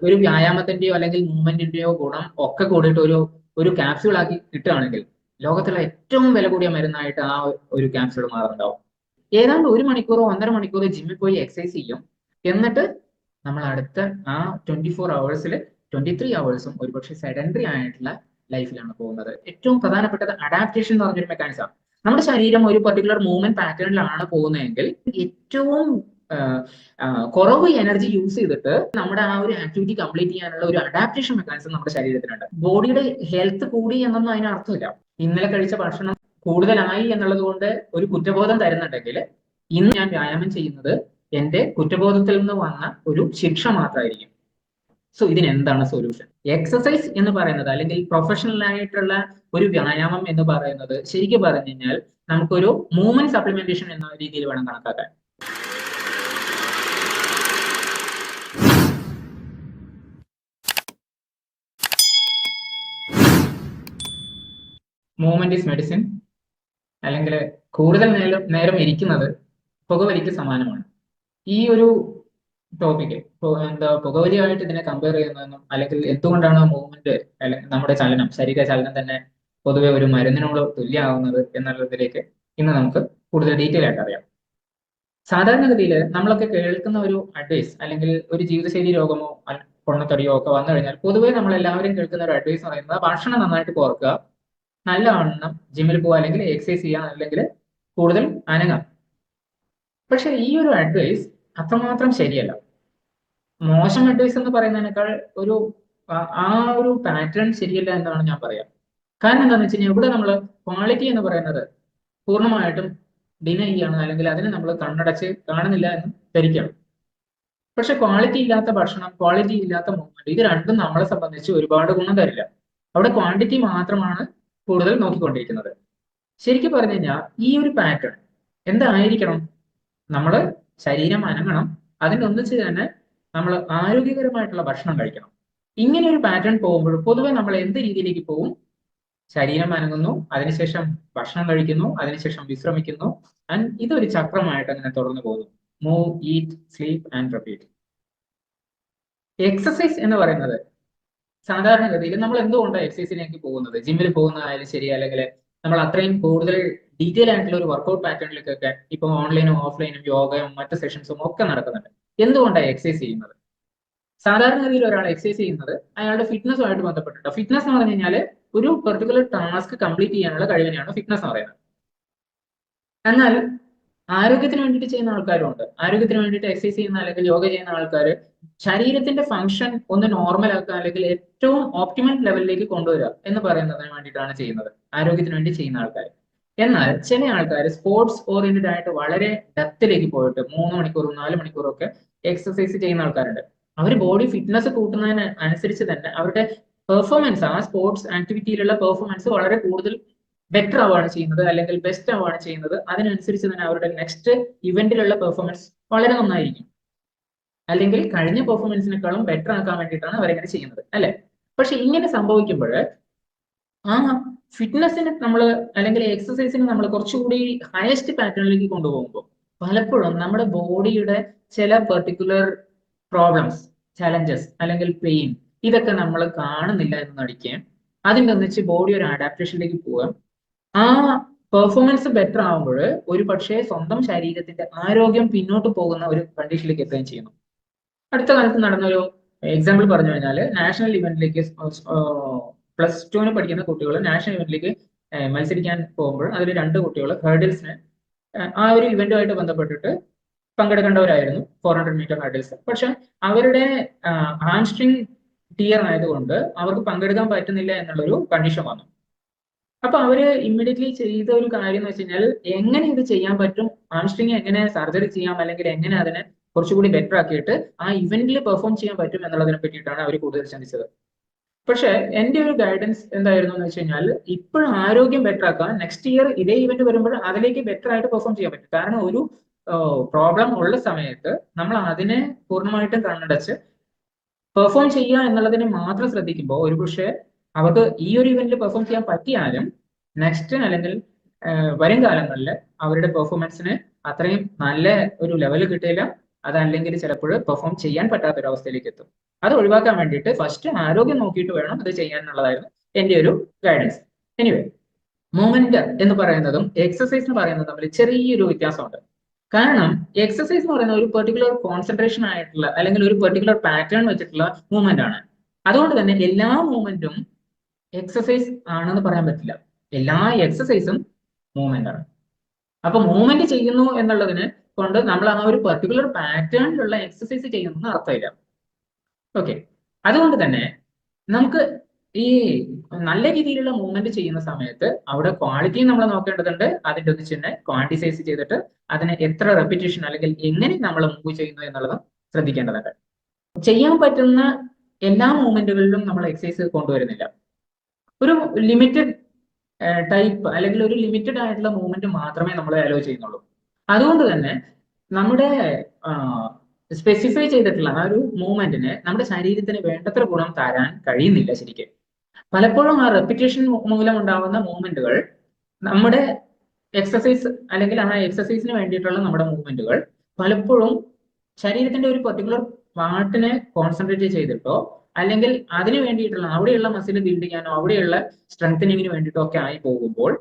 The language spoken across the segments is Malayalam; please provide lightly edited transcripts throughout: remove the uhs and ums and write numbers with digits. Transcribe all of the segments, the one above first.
ഒരു വ്യായാമത്തിന്റെയോ അല്ലെങ്കിൽ മൂവ്മെന്റിന്റെയോ ഗുണം ഒക്കെ കൂടിയിട്ട് ഒരു ക്യാപ്സ്യൂൾ ആക്കി കിട്ടുകയാണെങ്കിൽ ലോകത്തിലെ ഏറ്റവും വില കൂടിയ മരുന്നായിട്ട് ആ ഒരു ക്യാപ്സ്യൂൾ മാറുന്നുണ്ടാവും. ഏതാണ്ട് 1 മണിക്കൂറോ 1.5 മണിക്കൂറോ ജിമ്മിൽ പോയി എക്സസൈസ് ചെയ്യും. എന്നിട്ട് നമ്മൾ അടുത്ത ആ 24 hours 23 hours ഒരുപക്ഷെ സെഡൻഡറി ആയിട്ടുള്ള ലൈഫിലാണ് പോകുന്നത്. ഏറ്റവും പ്രധാനപ്പെട്ടത് അഡാപ്റ്റേഷൻ എന്ന് പറഞ്ഞൊരു മെക്കാനിസം. നമ്മുടെ ശരീരം ഒരു പെർട്ടിക്കുലർ മൂവ്മെന്റ് പാറ്റേണിലാണ് പോകുന്നതെങ്കിൽ ഏറ്റവും കുറവ് എനർജി യൂസ് ചെയ്തിട്ട് നമ്മുടെ ആ ഒരു ആക്ടിവിറ്റി കംപ്ലീറ്റ് ചെയ്യാനുള്ള ഒരു അഡാപ്റ്റേഷൻ മെക്കാനിസം നമ്മുടെ ശരീരത്തിനുണ്ട്. ബോഡിയുടെ ഹെൽത്ത് കൂടി എന്നൊന്നും അതിന് അർത്ഥമില്ല. ഇന്നലെ കഴിച്ച ഭക്ഷണം കൂടുതലായി എന്നുള്ളത് കൊണ്ട് ഒരു കുറ്റബോധം തരുന്നുണ്ടെങ്കിൽ ഇന്ന് ഞാൻ വ്യായാമം ചെയ്യുന്നത് എന്റെ കുറ്റബോധത്തിൽ നിന്ന് വന്ന ഒരു ശിക്ഷ മാത്രമായിരിക്കും. സോ ഇതിന് എന്താണ് സൊല്യൂഷൻ? എക്സസൈസ് എന്ന് പറയുന്നത് അല്ലെങ്കിൽ പ്രൊഫഷണൽ ആയിട്ടുള്ള ഒരു വ്യായാമം എന്ന് പറയുന്നത് ശരിക്കും പറഞ്ഞു കഴിഞ്ഞാൽ നമുക്കൊരു മൂവ്മെന്റ് സപ്ലിമെന്റേഷൻ എന്ന രീതിയിൽ വേണം കണക്കാക്കാൻ. മൂവ്മെന്റ് ഈസ് മെഡിസിൻ, അല്ലെങ്കിൽ കൂടുതൽ നേരം ഇരിക്കുന്നത് പുകവലിക്ക് സമാനമാണ്. ഈ ഒരു ടോപ്പിക് പുകവലിയായിട്ട് ഇതിനെ കമ്പയർ ചെയ്യുന്നതെന്നും അല്ലെങ്കിൽ എന്തുകൊണ്ടാണ് മൂവ്മെന്റ് അല്ലെങ്കിൽ നമ്മുടെ ചലനം, ശരീര ചലനം തന്നെ പൊതുവെ ഒരു മരുന്നിനോട് തുല്യമാവുന്നത് എന്നുള്ളതിലേക്ക് ഇന്ന് നമുക്ക് കൂടുതൽ ഡീറ്റെയിൽ ആയിട്ട് അറിയാം. സാധാരണഗതിയിൽ നമ്മളൊക്കെ കേൾക്കുന്ന ഒരു അഡ്വൈസ് അല്ലെങ്കിൽ ഒരു ജീവിതശൈലി രോഗമോ പൊണ്ണത്തടിയോ ഒക്കെ വന്നു കഴിഞ്ഞാൽ പൊതുവെ നമ്മൾ എല്ലാവരും കേൾക്കുന്ന ഒരു അഡ്വൈസ് എന്ന് പറയുന്നത് ഭക്ഷണം നന്നായിട്ട് കുറക്കുക, നല്ലവണ്ണം ജിമ്മിൽ പോവുക, അല്ലെങ്കിൽ എക്സസൈസ് ചെയ്യാം, അല്ലെങ്കിൽ കൂടുതൽ അനങ്ങാം. പക്ഷെ ഈ ഒരു അഡ്വൈസ് അത്രമാത്രം ശരിയല്ല. മോശം അഡ്വൈസ് എന്ന് പറയുന്നതിനേക്കാൾ ആ ഒരു പാറ്റേൺ ശരിയല്ല എന്നാണ് ഞാൻ പറയാം. കാരണം എന്താണെന്ന് വെച്ച് കഴിഞ്ഞാൽ ഇവിടെ നമ്മൾ ക്വാളിറ്റി എന്ന് പറയുന്നത് പൂർണ്ണമായിട്ടും ഡിനൈ ചെയ്യാണ്, അല്ലെങ്കിൽ അതിനെ നമ്മൾ കണ്ണടച്ച് കാണുന്നില്ല എന്ന് ധരിക്കണം. പക്ഷെ ക്വാളിറ്റി ഇല്ലാത്ത ഭക്ഷണം, ക്വാളിറ്റി ഇല്ലാത്ത മൂവ്മെന്റ്, ഇത് രണ്ടും നമ്മളെ സംബന്ധിച്ച് ഒരുപാട് ഗുണം തരില്ല. അവിടെ ക്വാണ്ടിറ്റി മാത്രമാണ് കൂടുതൽ നോക്കിക്കൊണ്ടിരിക്കുന്നത്. ശരിക്കും പറഞ്ഞു കഴിഞ്ഞാൽ ഈ ഒരു പാറ്റേൺ എന്തായിരിക്കണം? നമ്മൾ ശരീരം അനങ്ങണം, അതിനൊന്നിച്ച് തന്നെ നമ്മൾ ആരോഗ്യകരമായിട്ടുള്ള ഭക്ഷണം കഴിക്കണം. ഇങ്ങനെ ഒരു പാറ്റേൺ പോകുമ്പോൾ പൊതുവെ നമ്മൾ എന്ത് രീതിയിലേക്ക് പോകും? ശരീരം അനങ്ങുന്നു, അതിനുശേഷം ഭക്ഷണം കഴിക്കുന്നു, അതിനുശേഷം വിശ്രമിക്കുന്നു, ആൻഡ് ഇതൊരു ചക്രമായിട്ട് അങ്ങനെ തുടർന്ന് പോകുന്നു. Move, eat, sleep and repeat. Exercise എന്ന് പറയുന്നത് സാധാരണഗതിയിൽ നമ്മൾ എന്തുകൊണ്ടാണ് എക്സസൈസിലേക്ക് പോകുന്നത്? ജിമ്മിൽ പോകുന്നതായാലും ശരി, അല്ലെങ്കിൽ നമ്മൾ അത്രയും കൂടുതൽ ഡീറ്റെയിൽ ആയിട്ടുള്ള ഒരു വർക്കൗട്ട് പാറ്റേണിലേക്കൊക്കെ ഇപ്പൊ ഓൺലൈനും ഓഫ്ലൈനും യോഗയും മറ്റ് സെഷൻസും ഒക്കെ നടക്കുന്നുണ്ട്. എന്തുകൊണ്ടാണ് എക്സസൈസ് ചെയ്യുന്നത്? സാധാരണഗതിയിൽ ഒരാൾ എക്സസൈസ് ചെയ്യുന്നത് അയാളുടെ ഫിറ്റ്നസുമായിട്ട് ബന്ധപ്പെട്ടിട്ട്. ഫിറ്റ്നസ് എന്ന് പറഞ്ഞു കഴിഞ്ഞാൽ ഒരു പെർട്ടിക്കുലർ ടാസ്ക് കംപ്ലീറ്റ് ചെയ്യാനുള്ള കഴിവിനെയാണ് ഫിറ്റ്നസ് എന്ന് പറയുന്നത്. എന്നാൽ ആരോഗ്യത്തിന് വേണ്ടിയിട്ട് ചെയ്യുന്ന ആൾക്കാരുണ്ട്. ആരോഗ്യത്തിന് വേണ്ടിയിട്ട് എക്സസൈസ് ചെയ്യുന്ന അല്ലെങ്കിൽ യോഗ ചെയ്യുന്ന ആൾക്കാർ ശരീരത്തിന്റെ ഫംഗ്ഷൻ ഒന്ന് നോർമൽ ആക്കുക, അല്ലെങ്കിൽ ഏറ്റവും ഓപ്റ്റിമൽ ലെവലിലേക്ക് കൊണ്ടുവരിക എന്ന് പറയുന്നതിന് വേണ്ടിയിട്ടാണ് ചെയ്യുന്നത്, ആരോഗ്യത്തിന് വേണ്ടി ചെയ്യുന്ന ആൾക്കാർ. എന്നാൽ ചില ആൾക്കാർ സ്പോർട്സ് ഓറിയന്റഡ് ആയിട്ട് വളരെ ഡെപ്തിലേക്ക് പോയിട്ട് 3 മണിക്കൂറും 4 മണിക്കൂറും ഒക്കെ എക്സസൈസ് ചെയ്യുന്ന ആൾക്കാരുണ്ട്. അവർ ബോഡി ഫിറ്റ്നസ് കൂട്ടുന്നതിന് അനുസരിച്ച് തന്നെ അവരുടെ പെർഫോമൻസ്, ആ സ്പോർട്സ് ആക്ടിവിറ്റിയിലുള്ള പെർഫോമൻസ് വളരെ കൂടുതൽ ബെറ്റർ ആവുകയാണ് ചെയ്യുന്നത്, അല്ലെങ്കിൽ ബെസ്റ്റ് ആവുകയാണ് ചെയ്യുന്നത്. അതിനനുസരിച്ച് തന്നെ അവരുടെ നെക്സ്റ്റ് ഇവന്റിലുള്ള പെർഫോമൻസ് വളരെ നന്നായിരിക്കും, അല്ലെങ്കിൽ കഴിഞ്ഞ പെർഫോമൻസിനേക്കാളും ബെറ്റർ ആക്കാൻ വേണ്ടിയിട്ടാണ് അവരെങ്ങനെ ചെയ്യുന്നത്, അല്ലെ? പക്ഷെ ഇങ്ങനെ സംഭവിക്കുമ്പോൾ ആ ഫിറ്റ്നസിന് നമ്മൾ അല്ലെങ്കിൽ എക്സസൈസിന് നമ്മൾ കുറച്ചുകൂടി ഹയസ്റ്റ് പാറ്റേണിലേക്ക് കൊണ്ടുപോകുമ്പോൾ പലപ്പോഴും നമ്മുടെ ബോഡിയുടെ ചില പെർട്ടിക്കുലർ പ്രോബ്ലംസ്, ചലഞ്ചസ് അല്ലെങ്കിൽ പെയിൻ, ഇതൊക്കെ നമ്മൾ കാണുന്നില്ല എന്ന് നടിക്കുകയും അതിൻ്റെ ഒന്നിച്ച് ബോഡി ഒരു അഡാപ്റ്റേഷനിലേക്ക് പോവുക. ആ പെർഫോമൻസ് ബെറ്റർ ആകുമ്പോൾ ഒരു പക്ഷേ സ്വന്തം ശരീരത്തിന്റെ ആരോഗ്യം പിന്നോട്ട് പോകുന്ന ഒരു കണ്ടീഷനിലേക്ക് എത്തുകയും ചെയ്യുന്നു. അടുത്ത കാലത്ത് നടന്നൊരു എക്സാമ്പിൾ പറഞ്ഞു കഴിഞ്ഞാൽ, നാഷണൽ ഇവന്റിലേക്ക് +2 പഠിക്കുന്ന കുട്ടികൾ നാഷണൽ ഇവന്റിലേക്ക് മത്സരിക്കാൻ പോകുമ്പോൾ അതിൽ 2 കുട്ടികൾ ഹേർഡിൽസിന് ആ ഒരു ഇവന്റുമായിട്ട് ബന്ധപ്പെട്ടിട്ട് പങ്കെടുക്കേണ്ടവരായിരുന്നു, 400 മീറ്റർ ഹേർഡിൽസ്. പക്ഷെ അവരുടെ ഹാംസ്ട്രിങ് ടിയർ ആയതുകൊണ്ട് അവർക്ക് പങ്കെടുക്കാൻ പറ്റുന്നില്ല എന്നുള്ളൊരു കണ്ടീഷൻ വന്നു. അപ്പൊ അവര് ഇമ്മീഡിയറ്റ്ലി ചെയ്ത ഒരു കാര്യം എന്ന് വെച്ച് കഴിഞ്ഞാൽ, എങ്ങനെ ഇത് ചെയ്യാൻ പറ്റും, ഹാംസ്ട്രിങ് എങ്ങനെ സർജറി ചെയ്യാം, അല്ലെങ്കിൽ എങ്ങനെ അതിനെ കുറച്ചുകൂടി ബെറ്റർ ആക്കിയിട്ട് ആ ഇവന്റിൽ പെർഫോം ചെയ്യാൻ പറ്റും എന്നുള്ളതിനെ പറ്റിയിട്ടാണ് അവർ കൂടുതൽ ചിന്തിച്ചത്. പക്ഷെ എന്റെ ഒരു ഗൈഡൻസ് എന്തായിരുന്നു എന്ന് വെച്ച് കഴിഞ്ഞാൽ, ഇപ്പോഴും ആരോഗ്യം ബെറ്റർ ആക്കാൻ നെക്സ്റ്റ് ഇയർ ഇതേ ഇവന്റ് വരുമ്പോൾ അതിലേക്ക് ബെറ്റർ ആയിട്ട് പെർഫോം ചെയ്യാൻ പറ്റും. കാരണം ഒരു പ്രോബ്ലം ഉള്ള സമയത്ത് നമ്മൾ അതിനെ പൂർണ്ണമായിട്ടും കണ്ണടച്ച് പെർഫോം ചെയ്യുക എന്നുള്ളതിനെ മാത്രം ശ്രദ്ധിക്കുമ്പോൾ ഒരുപക്ഷെ അവർക്ക് ഈ ഒരു ഇവന്റിൽ പെർഫോം ചെയ്യാൻ പറ്റിയാലും നെക്സ്റ്റ് അല്ലെങ്കിൽ വരും കാലങ്ങളിൽ അവരുടെ പെർഫോമൻസിന് അത്രയും നല്ല ഒരു ലെവൽ കിട്ടില്ല, അതല്ലെങ്കിൽ ചിലപ്പോൾ പെർഫോം ചെയ്യാൻ പറ്റാത്തൊരവസ്ഥയിലേക്ക് എത്തും. അത് ഒഴിവാക്കാൻ വേണ്ടിയിട്ട് ഫസ്റ്റ് ആരോഗ്യം നോക്കിയിട്ട് വേണം അത് ചെയ്യാനുള്ളതായിരുന്നു എൻ്റെ ഒരു ഗൈഡൻസ്. എനിവേ, മൂവ്മെന്റ് എന്ന് പറയുന്നതും എക്സസൈസ് എന്ന് പറയുന്നതും തമ്മിൽ ചെറിയൊരു വ്യത്യാസമുണ്ട്. കാരണം എക്സസൈസ് എന്ന് പറയുന്നത് ഒരു പെർട്ടിക്കുലർ കോൺസെൻട്രേഷൻ ആയിട്ടുള്ള അല്ലെങ്കിൽ ഒരു പെർട്ടിക്കുലർ പാറ്റേൺ വെച്ചിട്ടുള്ള മൂവ്മെന്റ് ആണ്. അതുകൊണ്ട് തന്നെ എല്ലാ മൂവ്മെന്റും എക്സസൈസ് ആണെന്ന് പറയാൻ പറ്റില്ല. എല്ലാ എക്സസൈസും മൂവ്മെന്റ് ആണ്. അപ്പൊ മൂവ്മെന്റ് ചെയ്യുന്നു എന്നുള്ളതിന് കൊണ്ട് നമ്മൾ ആ ഒരു പെർട്ടിക്കുലർ പാറ്റേണിലുള്ള എക്സസൈസ് ചെയ്യുന്നു അർത്ഥമില്ല. ഓക്കെ, അതുകൊണ്ട് തന്നെ നമുക്ക് ഈ നല്ല രീതിയിലുള്ള മൂവ്മെന്റ് ചെയ്യുന്ന സമയത്ത് അവിടെ ക്വാളിറ്റിയും നമ്മൾ നോക്കേണ്ടതുണ്ട്. അതിൻ്റെ ഒന്ന് തന്നെ ക്വാണ്ടിസൈസ് ചെയ്തിട്ട് അതിനെ എത്ര റെപ്പിറ്റേഷൻ അല്ലെങ്കിൽ എങ്ങനെ നമ്മൾ മൂവ് ചെയ്യുന്നു എന്നുള്ളത് ശ്രദ്ധിക്കേണ്ടതുണ്ട്. ചെയ്യാൻ പറ്റുന്ന എല്ലാ മൂവ്മെന്റുകളിലും നമ്മൾ എക്സസൈസ് കൊണ്ടുവരുന്നില്ല. ഒരു ലിമിറ്റഡ് ടൈപ്പ് അല്ലെങ്കിൽ ഒരു ലിമിറ്റഡ് ആയിട്ടുള്ള മൂവ്മെന്റ് മാത്രമേ നമ്മൾ അലോ ചെയ്യുന്നുള്ളൂ. അതുകൊണ്ട് തന്നെ നമ്മുടെ സ്പെസിഫൈ ചെയ്തിട്ടുള്ള ആ ഒരു മൂവ്മെന്റിന് നമ്മുടെ ശരീരത്തിന് വേണ്ടത്ര ഗുണം തരാൻ കഴിയുന്നില്ല ശരിക്കും. പലപ്പോഴും ആ റെപ്പിറ്റേഷൻ മൂലം ഉണ്ടാകുന്ന മൂവ്മെന്റുകൾ നമ്മുടെ എക്സസൈസ് അല്ലെങ്കിൽ ആ എക്സസൈസിന് വേണ്ടിയിട്ടുള്ള നമ്മുടെ മൂവ്മെന്റുകൾ പലപ്പോഴും ശരീരത്തിന്റെ ഒരു പെർട്ടിക്കുലർ പാർട്ടിനെ കോൺസെൻട്രേറ്റ് ചെയ്തിട്ടോ അല്ലെങ്കിൽ അതിന് വേണ്ടിയിട്ടുള്ള അവിടെയുള്ള മസിൽ ബിൽഡ് ചെയ്യാനോ അവിടെയുള്ള സ്ട്രെങ്തനിങ്ങിന് വേണ്ടിയിട്ടോ ഒക്കെ ആയി പോകുമ്പോൾ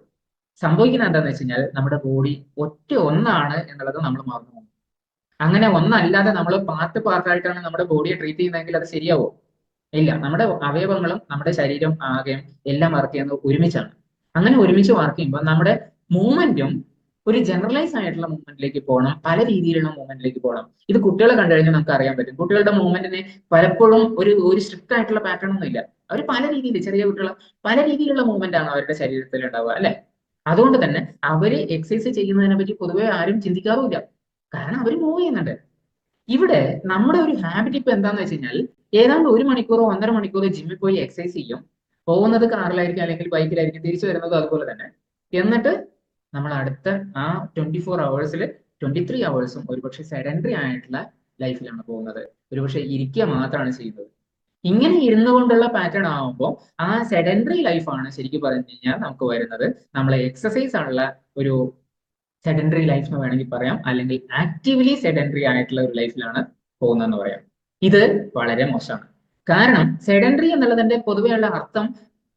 സംഭവിക്കുന്നത് എന്താണെന്ന് വെച്ച് കഴിഞ്ഞാൽ നമ്മുടെ ബോഡി ഒറ്റ ഒന്നാണ് എന്നുള്ളത് നമ്മൾ മറന്നു പോകും. അങ്ങനെ ഒന്നല്ലാതെ നമ്മൾ പാർട്ടായിട്ടാണ് നമ്മുടെ ബോഡിയെ ട്രീറ്റ് ചെയ്യുന്നതെങ്കിൽ അത് ശരിയാവോ? ഇല്ല. നമ്മുടെ അവയവങ്ങളും നമ്മുടെ ശരീരം ആകെയും എല്ലാം വർക്ക് ചെയ്യുന്നത് ഒരുമിച്ചാണ്. അങ്ങനെ ഒരുമിച്ച് വർക്ക് ചെയ്യുമ്പോൾ നമ്മുടെ മൂവ്മെന്റും ഒരു ജനറലൈസ് ആയിട്ടുള്ള മൂവ്മെന്റിലേക്ക് പോകണം, പല രീതിയിലുള്ള മൂവ്മെന്റിലേക്ക് പോകണം. ഇത് കുട്ടികളെ കണ്ടു കഴിഞ്ഞാൽ നമുക്ക് അറിയാൻ പറ്റും. കുട്ടികളുടെ മൂവ്മെന്റിന് പലപ്പോഴും ഒരു സ്ട്രിക്റ്റ് ആയിട്ടുള്ള പാറ്റേൺ ഒന്നും ഇല്ല. അവർ പല രീതിയിൽ, ചെറിയ കുട്ടികൾ പല രീതിയിലുള്ള മൂവ്മെന്റ് ആണ് അവരുടെ ശരീരത്തിൽ ഉണ്ടാവുക, അല്ലെ? അതുകൊണ്ട് തന്നെ അവര് എക്സസൈസ് ചെയ്യുന്നതിനെ പറ്റി പൊതുവെ ആരും ചിന്തിക്കാറുമില്ല. കാരണം അവർ മൂവ് ചെയ്യുന്നുണ്ട്. ഇവിടെ നമ്മുടെ ഒരു ഹാബിറ്റ് ഇപ്പൊ എന്താന്ന് വെച്ച് കഴിഞ്ഞാൽ ഏതാണ്ട് 1 മണിക്കൂറോ 1.5 മണിക്കൂറോ ജിമ്മിൽ പോയി എക്സസൈസ് ചെയ്യും. പോകുന്നത് കാറിലായിരിക്കും അല്ലെങ്കിൽ ബൈക്കിലായിരിക്കും, തിരിച്ചു വരുന്നത് അതുപോലെ തന്നെ. എന്നിട്ട് നമ്മൾ അടുത്ത ആ 24 hours 23 hours ഒരുപക്ഷെ സെഡൻഡറി ആയിട്ടുള്ള ലൈഫിലാണ് പോകുന്നത്. ഒരുപക്ഷെ ഇരിക്കുക മാത്രമാണ് ചെയ്യുന്നത്. ഇങ്ങനെ ഇരുന്നു കൊണ്ടുള്ള പാറ്റേൺ ആകുമ്പോൾ ആ സെഡൻഡറി ലൈഫാണ് ശരിക്കും പറഞ്ഞു കഴിഞ്ഞാൽ നമുക്ക് വരുന്നത്. നമ്മളെ എക്സസൈസ് ഉള്ള ഒരു സെഡൻഡറി ലൈഫ് എന്ന് വേണമെങ്കിൽ പറയാം, അല്ലെങ്കിൽ ആക്റ്റീവ്ലി സെഡൻഡറി ആയിട്ടുള്ള ഒരു ലൈഫിലാണ് പോകുന്നതെന്ന് പറയാം. ഇത് വളരെ മോശമാണ്. കാരണം സെഡൻഡറി എന്നുള്ളതിന്റെ പൊതുവെയുള്ള അർത്ഥം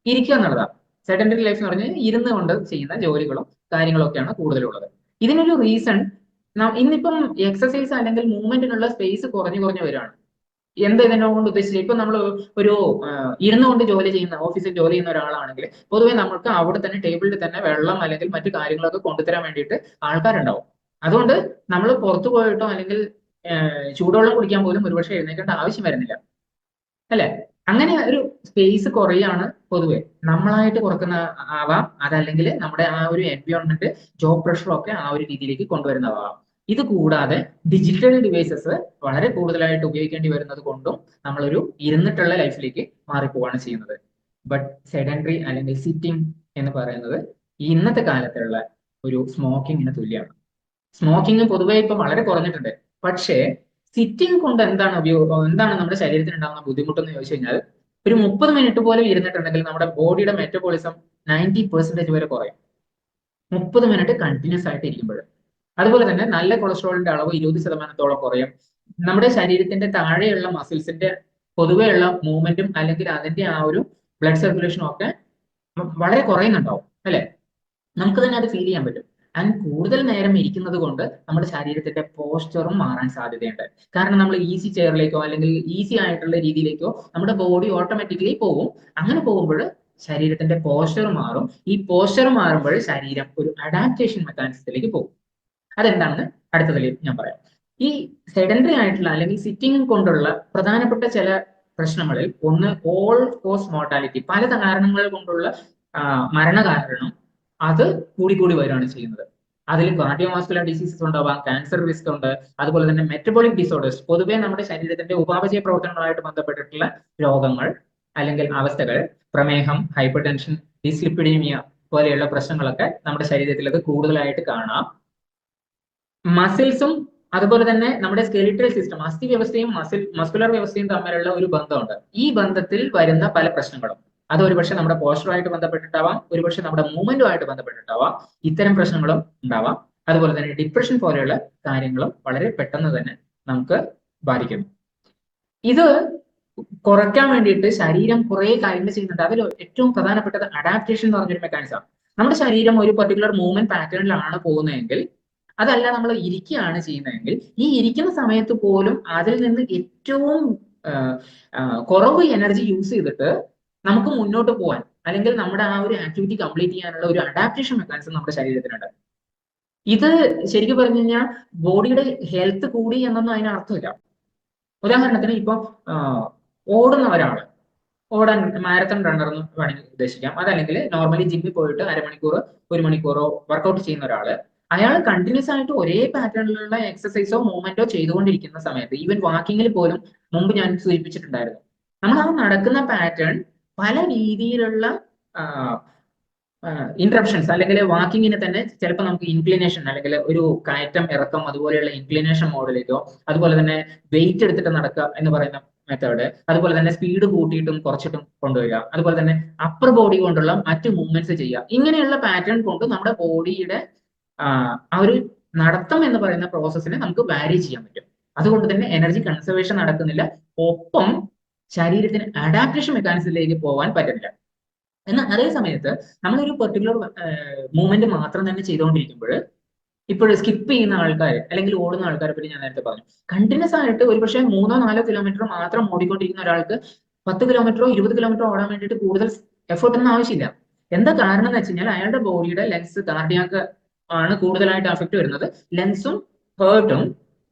ഇരിക്കുക എന്നുള്ളതാണ്. സെഡൻഡറി ലൈഫ് എന്ന് പറഞ്ഞാൽ ഇരുന്ന് കൊണ്ട് ചെയ്യുന്ന ജോലികളും കാര്യങ്ങളും ഒക്കെയാണ് കൂടുതലുള്ളത്. ഇതിനൊരു റീസൺ ഇന്നിപ്പം എക്സസൈസ് അല്ലെങ്കിൽ മൂവ്മെന്റിനുള്ള സ്പേസ് കുറഞ്ഞു വരികയാണ്. എന്താ ഇതിനോട് ഉദ്ദേശിച്ചത്? ഇപ്പൊ നമ്മൾ ഒരു ഇരുന്നു കൊണ്ട് ജോലി ചെയ്യുന്ന ഓഫീസിൽ ജോലി ചെയ്യുന്ന ഒരാളാണെങ്കിൽ പൊതുവെ നമുക്ക് അവിടെ തന്നെ ടേബിളിൽ തന്നെ വെള്ളം അല്ലെങ്കിൽ മറ്റു കാര്യങ്ങളൊക്കെ കൊണ്ടുതരാൻ വേണ്ടിയിട്ട് ആൾക്കാരുണ്ടാവും. അതുകൊണ്ട് നമ്മൾ പുറത്തു പോയിട്ടോ അല്ലെങ്കിൽ ചൂടുവെള്ളം കുടിക്കാൻ പോലും ഒരുപക്ഷെ എഴുന്നേക്കേണ്ട ആവശ്യം വരുന്നില്ല, അല്ലെ? അങ്ങനെ ഒരു സ്പേസ് കുറയാണ് പൊതുവെ. നമ്മളായിട്ട് കുറക്കുന്ന ആവാം, അതല്ലെങ്കിൽ നമ്മുടെ ആ ഒരു എൻവയോൺമെന്റ്, ജോബ് പ്രഷറും ഒക്കെ ആ ഒരു രീതിയിലേക്ക് കൊണ്ടുവരുന്നതാവാം. ഇത് കൂടാതെ ഡിജിറ്റൽ ഡിവൈസസ് വളരെ കൂടുതലായിട്ട് ഉപയോഗിക്കേണ്ടി വരുന്നത് കൊണ്ടും നമ്മളൊരു ഇരുന്നിട്ടുള്ള ലൈഫിലേക്ക് മാറിപ്പോവാണ് ചെയ്യുന്നത്. ബട്ട് സെഡൻഡറി അല്ലെങ്കിൽ സിറ്റിംഗ് എന്ന് പറയുന്നത് ഇന്നത്തെ കാലത്തുള്ള ഒരു സ്മോക്കിങ്ങിന് തുല്യമാണ്. സ്മോക്കിംഗ് പൊതുവെ ഇപ്പൊ വളരെ കുറഞ്ഞിട്ടുണ്ട്. പക്ഷേ സിറ്റിംഗ് കൊണ്ട് എന്താണ് നമ്മുടെ ശരീരത്തിന് ഉണ്ടാകുന്ന ബുദ്ധിമുട്ടെന്ന് ചോദിച്ചു കഴിഞ്ഞാൽ ഒരു 30 മിനിറ്റ് പോലും ഇരുന്നിട്ടുണ്ടെങ്കിൽ നമ്മുടെ ബോഡിയുടെ മെറ്റബോളിസം 90% വരെ കുറയും. 30 മിനിറ്റ് കണ്ടിന്യൂസ് ആയിട്ട് ഇരിക്കുമ്പോൾ. അതുപോലെ തന്നെ നല്ല കൊളസ്ട്രോളിന്റെ അളവ് 20% കുറയും. നമ്മുടെ ശരീരത്തിന്റെ താഴെയുള്ള മസിൽസിന്റെ പൊതുവെയുള്ള മൂവ്മെന്റും അല്ലെങ്കിൽ അതിന്റെ ആ ഒരു ബ്ലഡ് സർക്കുലേഷനും ഒക്കെ വളരെ കുറയുന്നുണ്ടാവും, അല്ലെ? നമുക്ക് തന്നെ അത് ഫീൽ ചെയ്യാൻ പറ്റും. ആൻഡ് കൂടുതൽ നേരം ഇരിക്കുന്നത് കൊണ്ട് നമ്മുടെ ശരീരത്തിന്റെ പോസ്ചറും മാറാൻ സാധ്യതയുണ്ട്. കാരണം നമ്മൾ ഈസി ചെയറിലേക്കോ അല്ലെങ്കിൽ ഈസി ആയിട്ടുള്ള രീതിയിലേക്കോ നമ്മുടെ ബോഡി ഓട്ടോമാറ്റിക്കലി പോകും. അങ്ങനെ പോകുമ്പോൾ ശരീരത്തിന്റെ പോസ്ചർ മാറും. ഈ പോസ്ചർ മാറുമ്പോൾ ശരീരം ഒരു അഡാപ്റ്റേഷൻ മെക്കാനിസത്തിലേക്ക് പോകും. അതെന്താണെന്ന് അടുത്തതിൽ ഞാൻ പറയാം. ഈ സെഡൻഡറി ആയിട്ടുള്ള അല്ലെങ്കിൽ സിറ്റിംഗ് കൊണ്ടുള്ള പ്രധാനപ്പെട്ട ചില പ്രശ്നങ്ങളിൽ ഒന്ന് ഓൾ കോസ് മോർട്ടാലിറ്റി, പല കാരണങ്ങൾ കൊണ്ടുള്ള മരണകാരണം അത് കൂടി വരികയാണ് ചെയ്യുന്നത്. അതിൽ കാർഡിയോവാസ്കുലർ ഡിസീസസ് ഉണ്ടാവാം, ക്യാൻസർ റിസ്ക് ഉണ്ട്, അതുപോലെ തന്നെ മെറ്റബോളിക് ഡിസോർഡേഴ്സ്, പൊതുവെ നമ്മുടെ ശരീരത്തിന്റെ ഉപാപചയ പ്രവർത്തനങ്ങളുമായിട്ട് ബന്ധപ്പെട്ടിട്ടുള്ള രോഗങ്ങൾ അല്ലെങ്കിൽ അവസ്ഥകൾ, പ്രമേഹം, ഹൈപ്പർ ടെൻഷൻ, ഡിസ്ലിപ്പിഡീമിയ പോലെയുള്ള പ്രശ്നങ്ങളൊക്കെ നമ്മുടെ ശരീരത്തിൽ അത് കൂടുതലായിട്ട് കാണാം. മസിൽസും അതുപോലെ തന്നെ നമ്മുടെ സ്കെലിറ്റൽ സിസ്റ്റം, അസ്ഥി വ്യവസ്ഥയും മസ്കുലർ വ്യവസ്ഥയും തമ്മിലുള്ള ഒരു ബന്ധമുണ്ട്. ഈ ബന്ധത്തിൽ വരുന്ന പല പ്രശ്നങ്ങളും അത് ഒരുപക്ഷെ നമ്മുടെ പോസ്റ്ററുമായിട്ട് ബന്ധപ്പെട്ടിട്ടാവാം, ഒരുപക്ഷെ നമ്മുടെ മൂവ്മെന്റുമായിട്ട് ബന്ധപ്പെട്ടിട്ടാവാം. ഇത്തരം പ്രശ്നങ്ങളും ഉണ്ടാവാം. അതുപോലെ തന്നെ ഡിപ്രഷൻ പോലെയുള്ള കാര്യങ്ങളും വളരെ പെട്ടെന്ന് തന്നെ നമുക്ക് ബാധിക്കുന്നു. ഇത് കുറയ്ക്കാൻ വേണ്ടിയിട്ട് ശരീരം കുറെ കാര്യങ്ങൾ ചെയ്യുന്നുണ്ട്. അതിൽ ഏറ്റവും പ്രധാനപ്പെട്ടത് അഡാപ്റ്റേഷൻ എന്ന് പറഞ്ഞൊരു മെക്കാനിസം. നമ്മുടെ ശരീരം ഒരു പെർട്ടിക്കുലർ മൂവ്മെന്റ് പാറ്റേണിലാണ് പോകുന്നതെങ്കിൽ, അതല്ല നമ്മൾ ഇരിക്കുകയാണ് ചെയ്യുന്നതെങ്കിൽ, ഈ ഇരിക്കുന്ന സമയത്ത് പോലും അതിൽ നിന്ന് ഏറ്റവും കുറവ് എനർജി യൂസ് ചെയ്തിട്ട് നമുക്ക് മുന്നോട്ട് പോകാൻ, അല്ലെങ്കിൽ നമ്മുടെ ആ ഒരു ആക്ടിവിറ്റി കംപ്ലീറ്റ് ചെയ്യാനുള്ള ഒരു അഡാപ്റ്റേഷൻ മെക്കാനിസം നമ്മുടെ ശരീരത്തിനുണ്ട്. ഇത് ശരിക്കും പറഞ്ഞു കഴിഞ്ഞാൽ ബോഡിയുടെ ഹെൽത്ത് കൂടി എന്നൊന്നും അതിന് അർത്ഥമില്ല. ഉദാഹരണത്തിന് ഇപ്പൊ ഓടുന്ന ഒരാള്, ഓടാൻ മാരത്തൺ റണ്ണർ എന്ന് വേണമെങ്കിൽ ഉദ്ദേശിക്കാം. അതല്ലെങ്കിൽ നോർമലി ജിമ്മിൽ പോയിട്ട് അരമണിക്കൂർ 1 മണിക്കൂറോ വർക്കൗട്ട് ചെയ്യുന്ന ഒരാള്, അയാൾ കണ്ടിന്യൂസ് ആയിട്ട് ഒരേ പാറ്റേണിലുള്ള എക്സസൈസോ മൂവ്മെന്റോ ചെയ്തുകൊണ്ടിരിക്കുന്ന സമയത്ത്, ഈവൻ വാക്കിങ്ങിൽ പോലും മുമ്പ് ഞാൻ സൂചിപ്പിച്ചിട്ടുണ്ടായിരുന്നു, നമ്മൾ ആ നടക്കുന്ന പാറ്റേൺ പല രീതിയിലുള്ള ഇന്ററപ്ഷൻസ്, അല്ലെങ്കിൽ വാക്കിങ്ങിന് തന്നെ ചിലപ്പോൾ നമുക്ക് ഇൻക്ലിനേഷൻ, അല്ലെങ്കിൽ ഒരു കയറ്റം ഇറക്കം അതുപോലെയുള്ള ഇൻക്ലിനേഷൻ മോഡലിലേക്കോ, അതുപോലെ തന്നെ വെയിറ്റ് എടുത്തിട്ട് നടക്കുക എന്ന് പറയുന്ന മെത്തേഡ്, അതുപോലെ തന്നെ സ്പീഡ് കൂട്ടിയിട്ടും കുറച്ചിട്ടും കൊണ്ടുവരിക, അതുപോലെ തന്നെ അപ്പർ ബോഡി കൊണ്ടുള്ള മറ്റ് മൂവ്മെന്റ്സ് ചെയ്യുക. ഇങ്ങനെയുള്ള പാറ്റേൺ കൊണ്ട് നമ്മുടെ ബോഡിയുടെ ആ ഒരു നടത്തം എന്ന് പറയുന്ന പ്രോസസ്സിനെ നമുക്ക് വാരി ചെയ്യാൻ പറ്റും. അതുകൊണ്ട് തന്നെ എനർജി കൺസർവേഷൻ നടക്കുന്നില്ല, ഒപ്പം ശരീരത്തിന് അഡാപ്റ്റേഷൻ മെക്കാനിസത്തിലേക്ക് പോകാൻ പറ്റുന്നില്ല. എന്നാൽ അതേ സമയത്ത് നമ്മളൊരു പെർട്ടിക്കുലർ മൂവ്മെന്റ് മാത്രം തന്നെ ചെയ്തുകൊണ്ടിരിക്കുമ്പോൾ, ഇപ്പോൾ സ്കിപ്പ് ചെയ്യുന്ന ആൾക്കാർ അല്ലെങ്കിൽ ഓടുന്ന ആൾക്കാരെ പറ്റി ഞാൻ നേരത്തെ പറഞ്ഞു, കണ്ടിന്യൂസ് ആയിട്ട് ഒരുപക്ഷെ 3-4 കിലോമീറ്റർ മാത്രം ഓടിക്കൊണ്ടിരിക്കുന്ന ഒരാൾക്ക് 10 കിലോമീറ്ററോ 20 കിലോമീറ്ററോ ഓടാൻ വേണ്ടിയിട്ട് കൂടുതൽ എഫേർട്ട് ഒന്നും ആവശ്യമില്ല. എന്താ കാരണം എന്ന് വെച്ച് കഴിഞ്ഞാൽ അയാളുടെ ബോഡിയുടെ ലെങ്സ്, കാർഡിയാക്ക് ആണ് കൂടുതലായിട്ട് അഫക്ട് വരുന്നത്. ലെങ്സും ഹേർട്ടും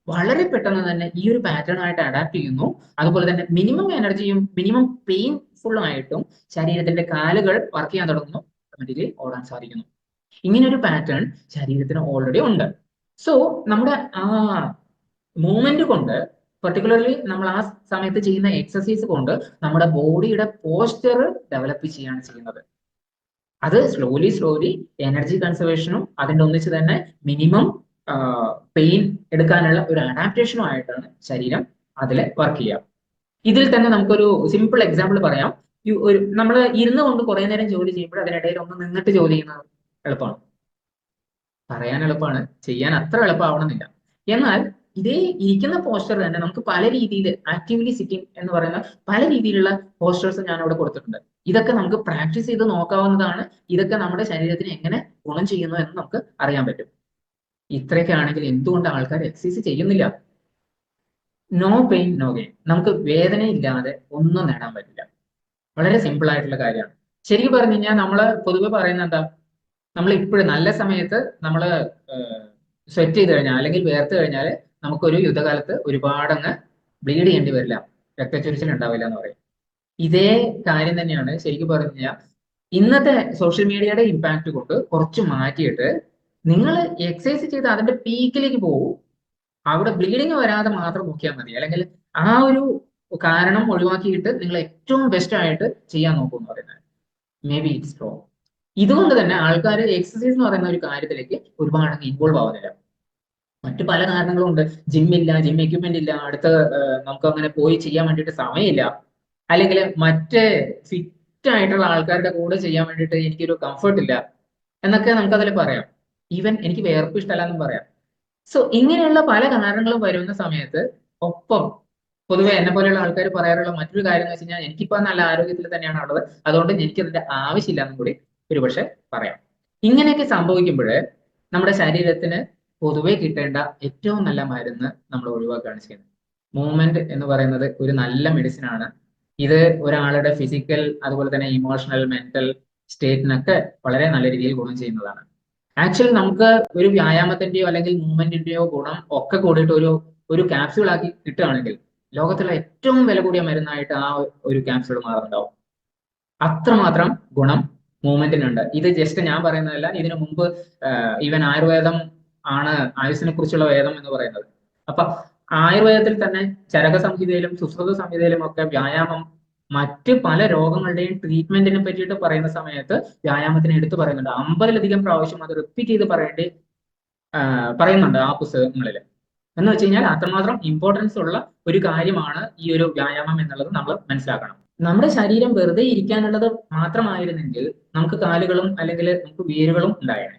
വളരെ പെട്ടെന്ന് തന്നെ ഈ ഒരു പാറ്റേൺ ആയിട്ട് അഡാപ്റ്റ് ചെയ്യുന്നു. അതുപോലെ തന്നെ മിനിമം എനർജിയും മിനിമം പെയിൻഫുൾ ആയിട്ടും ശരീരത്തിന്റെ കാലുകൾ വർക്ക് ചെയ്യാൻ തുടങ്ങുന്നു, ഓട്ടോമാറ്റിക്കലി ഓടാൻ സാധിക്കുന്നു. ഇങ്ങനെ ഒരു പാറ്റേൺ ശരീരത്തിന് ഓൾറെഡി ഉണ്ട്. സോ നമ്മുടെ ആ മൂവ്മെന്റ് കൊണ്ട്, പെർട്ടിക്കുലർലി നമ്മൾ ആ സമയത്ത് ചെയ്യുന്ന എക്സസൈസ് കൊണ്ട് നമ്മുടെ ബോഡിയുടെ പോസ്ചർ ഡെവലപ്പ് ചെയ്യാണ് ചെയ്യുന്നത്. അത് സ്ലോലി എനർജി കൺസർവേഷനും അതിന്റെ ഒന്നിച്ച് തന്നെ മിനിമം പെയിൻ എടുക്കാനുള്ള ഒരു അഡാപ്റ്റേഷനും ആയിട്ടാണ് ശരീരം അതിൽ വർക്ക് ചെയ്യുക. ഇതിൽ തന്നെ നമുക്കൊരു സിമ്പിൾ എക്സാമ്പിൾ പറയാം. നമ്മൾ ഇരുന്ന് കൊണ്ട് കുറെ നേരം ജോലി ചെയ്യുമ്പോൾ അതിനിടയിൽ ഒന്ന് നിന്നിട്ട് ജോലി ചെയ്യുന്നത് എളുപ്പമാണ്, പറയാൻ എളുപ്പമാണ്, ചെയ്യാൻ അത്ര എളുപ്പമാവണമെന്നില്ല. എന്നാൽ ഇതേ ഇരിക്കുന്ന പോസ്റ്റർ തന്നെ നമുക്ക് പല രീതിയിൽ, ആക്റ്റീവ്ലി സിറ്റിംഗ് എന്ന് പറയുന്ന പല രീതിയിലുള്ള പോസ്റ്റേഴ്സ് ഞാൻ അവിടെ കൊടുത്തിട്ടുണ്ട്. ഇതൊക്കെ നമുക്ക് പ്രാക്ടീസ് ചെയ്ത് നോക്കാവുന്നതാണ്. ഇതൊക്കെ നമ്മുടെ ശരീരത്തിന് എങ്ങനെ ഗുണം ചെയ്യുന്നു എന്ന് നമുക്ക് അറിയാൻ പറ്റും. ഇത്രയൊക്കെ ആണെങ്കിൽ എന്തുകൊണ്ട് ആൾക്കാർ എക്സസൈസ് ചെയ്യുന്നില്ല? No pain no gain. നമുക്ക് വേദനയില്ലാതെ ഒന്നും നേടാൻ പറ്റില്ല. വളരെ സിമ്പിൾ ആയിട്ടുള്ള കാര്യമാണ്. ശരിക്കും പറഞ്ഞു കഴിഞ്ഞാൽ നമ്മൾ പൊതുവെ പറയുന്ന എന്താ, നമ്മൾ ഇപ്പോഴും നല്ല സമയത്ത് നമ്മൾ സ്വെറ്റ് ചെയ്ത് കഴിഞ്ഞാൽ അല്ലെങ്കിൽ വേർത്ത് കഴിഞ്ഞാൽ നമുക്കൊരു യുദ്ധകാലത്ത് ഒരുപാടങ്ങ് ബ്ലീഡ് ചെയ്യേണ്ടി വരില്ല, രക്തച്ചൊരിച്ചിൽ ഉണ്ടാവില്ല എന്ന് പറയും. ഇതേ കാര്യം തന്നെയാണ് ശരിക്കും പറഞ്ഞു കഴിഞ്ഞാൽ ഇന്നത്തെ സോഷ്യൽ മീഡിയയുടെ ഇമ്പാക്ട് കൊണ്ട് കുറച്ച് മാറ്റിയിട്ട് നിങ്ങൾ എക്സസൈസ് ചെയ്ത് അതിന്റെ പീക്കിലേക്ക് പോകും, അവിടെ ബ്ലീഡിങ് വരാതെ മാത്രം നോക്കിയാൽ മതി, അല്ലെങ്കിൽ ആ ഒരു കാരണം ഒഴിവാക്കിയിട്ട് നിങ്ങൾ ഏറ്റവും ബെസ്റ്റ് ആയിട്ട് ചെയ്യാൻ നോക്കും എന്ന് പറയുന്നത്. May be it's wrong. ഇതുകൊണ്ട് തന്നെ ആൾക്കാർ എക്സസൈസ് എന്ന് പറയുന്ന ഒരു കാര്യത്തിലേക്ക് ഒരുപാട് ഇൻവോൾവ് ആവുന്നില്ല. മറ്റു പല കാരണങ്ങളും ഉണ്ട്. ജിമ്മില്ല, ജിം എക്യുപ്മെന്റ് ഇല്ല, അടുത്ത നമുക്ക് അങ്ങനെ പോയി ചെയ്യാൻ വേണ്ടിയിട്ട് സമയമില്ല, അല്ലെങ്കിൽ മറ്റ് ഫിറ്റ് ആയിട്ടുള്ള ആൾക്കാരുടെ കൂടെ ചെയ്യാൻ വേണ്ടിയിട്ട് എനിക്കൊരു കംഫർട്ട് ഇല്ല എന്നൊക്കെ നമുക്കതിൽ പറയാം. ഈവൻ എനിക്ക് വേർപ്പ് ഇഷ്ടമല്ല എന്നും പറയാം. സോ ഇങ്ങനെയുള്ള പല കാരണങ്ങളും വരുന്ന സമയത്ത്, ഒപ്പം പൊതുവെ എന്നെ പോലെയുള്ള ആൾക്കാർ പറയാറുള്ള മറ്റൊരു കാര്യം എന്ന് വെച്ച് കഴിഞ്ഞാൽ, എനിക്കിപ്പോ നല്ല ആരോഗ്യത്തിൽ തന്നെയാണ് ഉള്ളത്, അതുകൊണ്ട് എനിക്ക് അതിന്റെ ആവശ്യമില്ല എന്നും കൂടി ഒരുപക്ഷെ പറയാം. ഇങ്ങനെയൊക്കെ സംഭവിക്കുമ്പോൾ നമ്മുടെ ശരീരത്തിന് പൊതുവെ കിട്ടേണ്ട ഏറ്റവും നല്ല മരുന്ന് നമ്മൾ ഒഴിവാക്കുകയാണ് ചെയ്യുന്നത്. മൂവ്മെന്റ് എന്ന് പറയുന്നത് ഒരു നല്ല മെഡിസിൻ ആണ്. ഇത് ഒരാളുടെ ഫിസിക്കൽ, അതുപോലെ തന്നെ ഇമോഷണൽ, മെന്റൽ സ്റ്റേറ്റിനൊക്കെ വളരെ നല്ല രീതിയിൽ ഗുണം ചെയ്യുന്നതാണ്. ആക്ച്വലി നമുക്ക് ഒരു വ്യായാമത്തിന്റെയോ അല്ലെങ്കിൽ മൂവ്മെന്റിന്റെയോ ഗുണം ഒക്കെ കൂടിയിട്ട് ഒരു ക്യാപ്സ്യൂൾ ആക്കി കിട്ടുകയാണെങ്കിൽ ലോകത്തിലെ ഏറ്റവും വില കൂടിയ മരുന്നായിട്ട് ആ ഒരു ക്യാപ്സ്യൂൾ മാറുന്നുണ്ടാവും. അത്രമാത്രം ഗുണം മൂവ്മെന്റിനുണ്ട്. ഇത് ജസ്റ്റ് ഞാൻ പറയുന്നതല്ല, ഇതിനു മുമ്പ് ഈവൻ ആയുർവേദം ആണ് ആയുസ്സിനെ കുറിച്ചുള്ള വേദം എന്ന് പറയുന്നത്. അപ്പൊ ആയുർവേദത്തിൽ തന്നെ ചരക സംഹിതയിലും സുശ്രുത സംഹിതയിലും ഒക്കെ വ്യായാമം മറ്റ് പല രോഗങ്ങളുടെയും ട്രീറ്റ്മെന്റിനെ പറ്റിയിട്ട് പറയുന്ന സമയത്ത് വ്യായാമത്തിന് എടുത്തു പറയുന്നുണ്ട്. 50-ലധികം പ്രാവശ്യം അത് റിപ്പീറ്റ് ചെയ്ത് പറയുന്നുണ്ട് ആ പുസ്തകങ്ങളിൽ. എന്ന് വെച്ച് കഴിഞ്ഞാൽ അത്രമാത്രം ഇമ്പോർട്ടൻസ് ഉള്ള ഒരു കാര്യമാണ് ഈ ഒരു വ്യായാമം എന്നുള്ളത് നമ്മൾ മനസ്സിലാക്കണം. നമ്മുടെ ശരീരം വെറുതെ ഇരിക്കാനുള്ളത് മാത്രമായിരുന്നെങ്കിൽ നമുക്ക് കാലുകളും അല്ലെങ്കിൽ നമുക്ക് വേരുകളും ഉണ്ടായേനെ.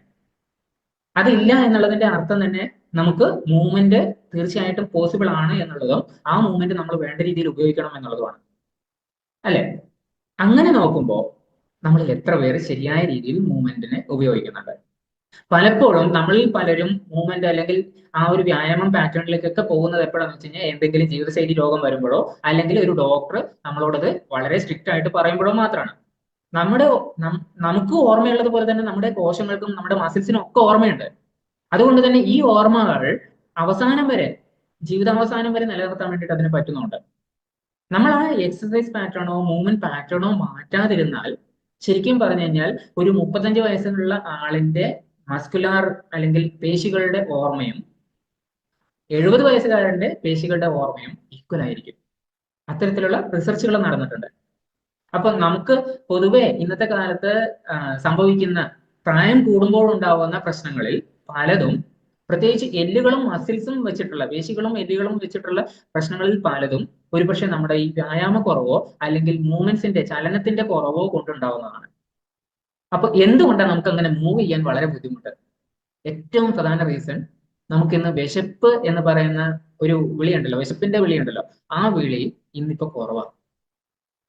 അതില്ല എന്നുള്ളതിന്റെ അർത്ഥം തന്നെ നമുക്ക് മൂവ്മെന്റ് തീർച്ചയായിട്ടും പോസിബിൾ ആണ് എന്നുള്ളതും ആ മൂവ്മെന്റ് നമ്മൾ വേണ്ട രീതിയിൽ ഉപയോഗിക്കണം എന്നുള്ളതുമാണ്. അല്ലെ? അങ്ങനെ നോക്കുമ്പോൾ നമ്മൾ എത്ര പേര് ശരിയായ രീതിയിൽ മൂവ്മെന്റിനെ ഉപയോഗിക്കുന്നുണ്ട്? പലപ്പോഴും നമ്മളിൽ പലരും മൂവ്മെന്റ് അല്ലെങ്കിൽ ആ ഒരു വ്യായാമം പാറ്റേണിലേക്കൊക്കെ പോകുന്നത് എപ്പോഴാന്ന് വെച്ച് കഴിഞ്ഞാൽ എന്തെങ്കിലും ജീവിതശൈലി രോഗം വരുമ്പോഴോ അല്ലെങ്കിൽ ഒരു ഡോക്ടർ നമ്മളോടത് വളരെ സ്ട്രിക്റ്റ് ആയിട്ട് പറയുമ്പോഴോ മാത്രമാണ്. നമ്മുടെ നമുക്ക് ഓർമ്മയുള്ളത് പോലെ തന്നെ നമ്മുടെ കോശങ്ങൾക്കും നമ്മുടെ മസിൽസിനും ഒക്കെ ഓർമ്മയുണ്ട്. അതുകൊണ്ട് തന്നെ ഈ ഓർമ്മകൾ അവസാനം വരെ ജീവിതാവസാനം വരെ നിലനിർത്താൻ വേണ്ടിയിട്ട് അതിന് പറ്റുന്നുണ്ട്. നമ്മൾ ആ എക്സസൈസ് പാറ്റേണോ മൂവ്മെന്റ് പാറ്റേണോ മാറ്റാതിരുന്നാൽ ശരിക്കും പറഞ്ഞു കഴിഞ്ഞാൽ ഒരു 35 വയസ്സിലുള്ള ആളിന്റെ മസ്കുലാർ അല്ലെങ്കിൽ പേശികളുടെ ഓർമ്മയും 70 വയസ്സുകാരന്റെ പേശികളുടെ ഓർമ്മയും ഈക്വൽ ആയിരിക്കും. അത്തരത്തിലുള്ള റിസർച്ചുകൾ നടന്നിട്ടുണ്ട്. അപ്പൊ നമുക്ക് പൊതുവെ ഇന്നത്തെ കാലത്ത് സംഭവിക്കുന്ന പ്രായം കൂടുമ്പോൾ ഉണ്ടാവുന്ന പ്രശ്നങ്ങളിൽ പലതും, പ്രത്യേകിച്ച് എല്ലുകളും മസിൽസും വെച്ചിട്ടുള്ള പേശികളും എല്ലുകളും വെച്ചിട്ടുള്ള പ്രശ്നങ്ങളിൽ പലതും ഒരുപക്ഷെ നമ്മുടെ ഈ വ്യായാമക്കുറവോ അല്ലെങ്കിൽ മൂവ്മെന്റ്സിന്റെ ചലനത്തിന്റെ കുറവോ കൊണ്ടുണ്ടാവുന്നതാണ്. അപ്പൊ എന്തുകൊണ്ടാണ് നമുക്ക് അങ്ങനെ മൂവ് ചെയ്യാൻ വളരെ ബുദ്ധിമുട്ട്? ഏറ്റവും പ്രധാന റീസൺ, നമുക്കിന്ന് വിശപ്പ് എന്ന് പറയുന്ന ഒരു വിളിയുണ്ടല്ലോ, വിശപ്പിന്റെ വിളിയുണ്ടല്ലോ, ആ വിളി ഇന്നിപ്പോ കുറവാണ്.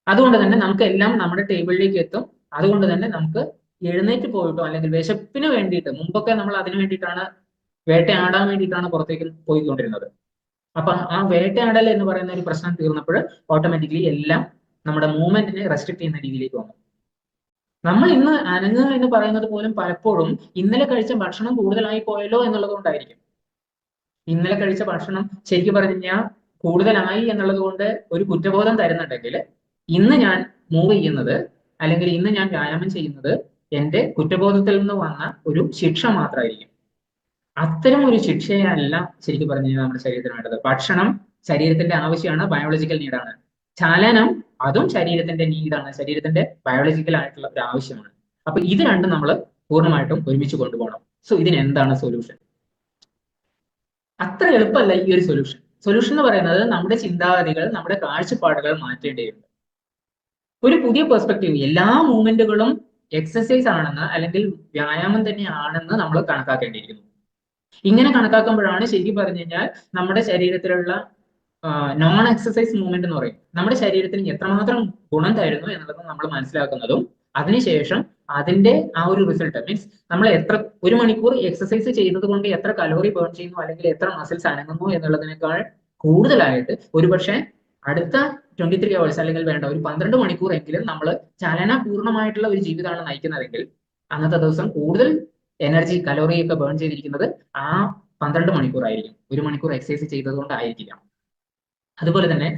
അതുകൊണ്ട് തന്നെ നമുക്ക് എല്ലാം നമ്മുടെ ടേബിളിലേക്ക് എത്തും. അതുകൊണ്ട് തന്നെ നമുക്ക് എഴുന്നേറ്റ് പോയിട്ടോ അല്ലെങ്കിൽ വിശപ്പിന് വേണ്ടിയിട്ട്, മുമ്പൊക്കെ നമ്മൾ അതിനു വേണ്ടിയിട്ടാണ് വേട്ടയാടാൻ വേണ്ടിയിട്ടാണ് പുറത്തേക്ക് പോയിക്കൊണ്ടിരുന്നത്. അപ്പൊ ആ വേട്ടയാടൽ എന്ന് പറയുന്ന ഒരു പ്രശ്നം തീർന്നപ്പോൾ ഓട്ടോമാറ്റിക്കലി എല്ലാം നമ്മുടെ മൂവ്മെന്റിനെ റെസ്ട്രിക്ട് ചെയ്യുന്ന രീതിയിലേക്ക് വന്നു. നമ്മൾ ഇന്ന് അനങ്ങുക എന്ന് പറയുന്നത് പോലും പലപ്പോഴും ഇന്നലെ കഴിച്ച ഭക്ഷണം കൂടുതലായി പോയല്ലോ എന്നുള്ളത് കൊണ്ടായിരിക്കും. ഇന്നലെ കഴിച്ച ഭക്ഷണം ശരിക്കും പറഞ്ഞു കഴിഞ്ഞാൽ കൂടുതലായി എന്നുള്ളത് കൊണ്ട് ഒരു കുറ്റബോധം തരുന്നുണ്ടെങ്കിൽ ഇന്ന് ഞാൻ മൂവ് ചെയ്യുന്നത് അല്ലെങ്കിൽ ഇന്ന് ഞാൻ വ്യായാമം ചെയ്യുന്നത് എന്റെ കുറ്റബോധത്തിൽ നിന്ന് വന്ന ഒരു ശിക്ഷ മാത്രമായിരിക്കും. അത്തരം ഒരു ശിക്ഷയല്ല ശരിക്കും പറഞ്ഞു കഴിഞ്ഞാൽ നമ്മുടെ ശരീരത്തിന് വേണ്ടത്. ഭക്ഷണം ശരീരത്തിന്റെ ആവശ്യമാണ്, ബയോളജിക്കൽ നീഡാണ്. ചലനം അതും ശരീരത്തിന്റെ നീഡാണ്, ശരീരത്തിന്റെ ബയോളജിക്കൽ ആയിട്ടുള്ള ഒരു ആവശ്യമാണ്. അപ്പൊ ഇത് രണ്ടും നമ്മൾ പൂർണ്ണമായിട്ടും ഒരുമിച്ച് കൊണ്ടുപോകണം. സോ ഇതിന് എന്താണ് സൊല്യൂഷൻ? അത്ര എളുപ്പമല്ല ഈ ഒരു സൊല്യൂഷൻ. സൊല്യൂഷൻ എന്ന് പറയുന്നത് നമ്മുടെ ചിന്താഗതികൾ, നമ്മുടെ കാഴ്ചപ്പാടുകൾ മാറ്റേണ്ടതുണ്ട്. ഒരു പുതിയ പെർസ്പെക്റ്റീവ്, എല്ലാ മൂവ്മെന്റുകളും എക്സസൈസ് ആണെന്ന് അല്ലെങ്കിൽ വ്യായാമം തന്നെയാണെന്ന് നമ്മൾ കണക്കാക്കേണ്ടിയിരിക്കുന്നു. ഇങ്ങനെ കണക്കാക്കുമ്പോഴാണ് ശരിക്കും പറഞ്ഞു കഴിഞ്ഞാൽ നമ്മുടെ ശരീരത്തിലുള്ള നോൺ എക്സസൈസ് മൂവ്മെന്റ് എന്ന് പറയും നമ്മുടെ ശരീരത്തിന് എത്രമാത്രം ഗുണം തരുന്നു എന്നുള്ളത് നമ്മൾ മനസ്സിലാക്കുന്നതും അതിനുശേഷം അതിന്റെ ആ ഒരു റിസൾട്ട് മീൻസ് നമ്മൾ ഒരു മണിക്കൂർ എക്സസൈസ് ചെയ്യുന്നത് കൊണ്ട് എത്ര കലോറി ബേൺ ചെയ്യുന്നു അല്ലെങ്കിൽ എത്ര മസിൽസ് അനങ്ങുന്നു എന്നുള്ളതിനേക്കാൾ കൂടുതലായിട്ട് ഒരുപക്ഷെ അടുത്ത 23 hours അല്ലെങ്കിൽ വേണ്ട ഒരു 12 മണിക്കൂർ എങ്കിലും നമ്മൾ ചലനപൂർണ്ണമായിട്ടുള്ള ഒരു ജീവിതമാണ് നയിക്കുന്നതെങ്കിൽ അന്നത്തെ ദിവസം കൂടുതൽ എനർജി കലോറി ഒക്കെ ബേൺ ചെയ്തിരിക്കുന്നത് ആ 12 മണിക്കൂർ ആയിരിക്കും. ഒരു മണിക്കൂർ എക്സസൈസ് ചെയ്തത് കൊണ്ടായിരിക്കില്ല. അതുപോലെ തന്നെ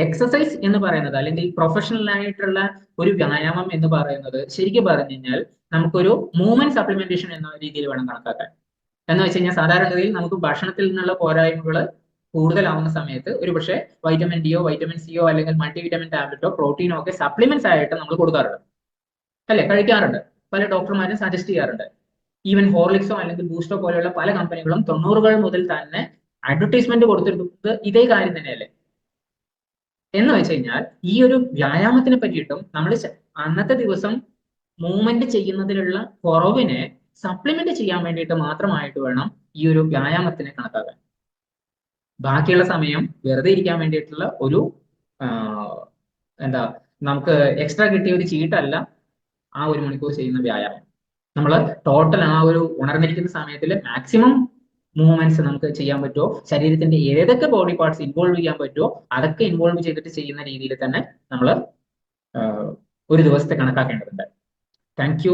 എക്സസൈസ് എന്ന് പറയുന്നത് അല്ലെങ്കിൽ പ്രൊഫഷണൽ ആയിട്ടുള്ള ഒരു വ്യായാമം എന്ന് പറയുന്നത് ശരിക്കും പറഞ്ഞു കഴിഞ്ഞാൽ നമുക്കൊരു മൂവ്മെന്റ് സപ്ലിമെന്റേഷൻ എന്ന രീതിയിൽ വേണം കണക്കാക്കാൻ. എന്ന് വെച്ച് കഴിഞ്ഞാൽ സാധാരണഗതിയിൽ നമുക്ക് ഭക്ഷണത്തിൽ നിന്നുള്ള പോരായ്മകൾ കൂടുതലാവുന്ന സമയത്ത് ഒരുപക്ഷെ വൈറ്റമിൻ ഡിയോ വൈറ്റമിൻ സിയോ അല്ലെങ്കിൽ മൾട്ടി വിറ്റമിൻ ടാബ്ലറ്റോ പ്രോട്ടീനോ ഒക്കെ സപ്ലിമെന്റ്സ് ആയിട്ട് നമ്മൾ കൊടുക്കാറുണ്ട്, അല്ലെ? കഴിക്കാറുണ്ട്. പല ഡോക്ടർമാരും സജസ്റ്റ് ചെയ്യാറുണ്ട്. ഈവൻ ഹോർലിക്സോ അല്ലെങ്കിൽ ബൂസ്റ്റോ പോലെയുള്ള പല കമ്പനികളും 90കൾ മുതൽ തന്നെ അഡ്വർടൈസ്മെന്റ് കൊടുത്തിരുന്നത് ഇതേ കാര്യം തന്നെയല്ലേ? എന്ന് വെച്ച് കഴിഞ്ഞാൽ ഈ ഒരു വ്യായാമത്തിനെ പറ്റിയിട്ടും നമ്മൾ അന്നത്തെ ദിവസം മൂവ്മെന്റ് ചെയ്യുന്നതിലുള്ള കുറവിനെ സപ്ലിമെന്റ് ചെയ്യാൻ വേണ്ടിയിട്ട് മാത്രമായിട്ട് വേണം ഈ ഒരു വ്യായാമത്തിനെ കണക്കാക്കാൻ. ബാക്കിയുള്ള സമയം വെറുതെ ഇരിക്കാൻ വേണ്ടിയിട്ടുള്ള ഒരു എന്താ നമുക്ക് എക്സ്ട്രാ കിട്ടിയ ഒരു ചീട്ടല്ല ആ ഒരു മണിക്കൂർ ചെയ്യുന്ന വ്യായാമം. നമ്മൾ ടോട്ടൽ ആ ഒരു ഉണർന്നിരിക്കുന്ന സമയത്തിൽ മാക്സിമം മൂവ്മെന്റ്സ് നമുക്ക് ചെയ്യാൻ പറ്റുമോ, ശരീരത്തിന്റെ ഏതൊക്കെ ബോഡി പാർട്സ് ഇൻവോൾവ് ചെയ്യാൻ പറ്റുമോ അതൊക്കെ ഇൻവോൾവ് ചെയ്തിട്ട് ചെയ്യുന്ന രീതിയിൽ തന്നെ നമ്മൾ ഒരു ദിവസത്തെ കണക്കാക്കേണ്ടതുണ്ട്. Thank you.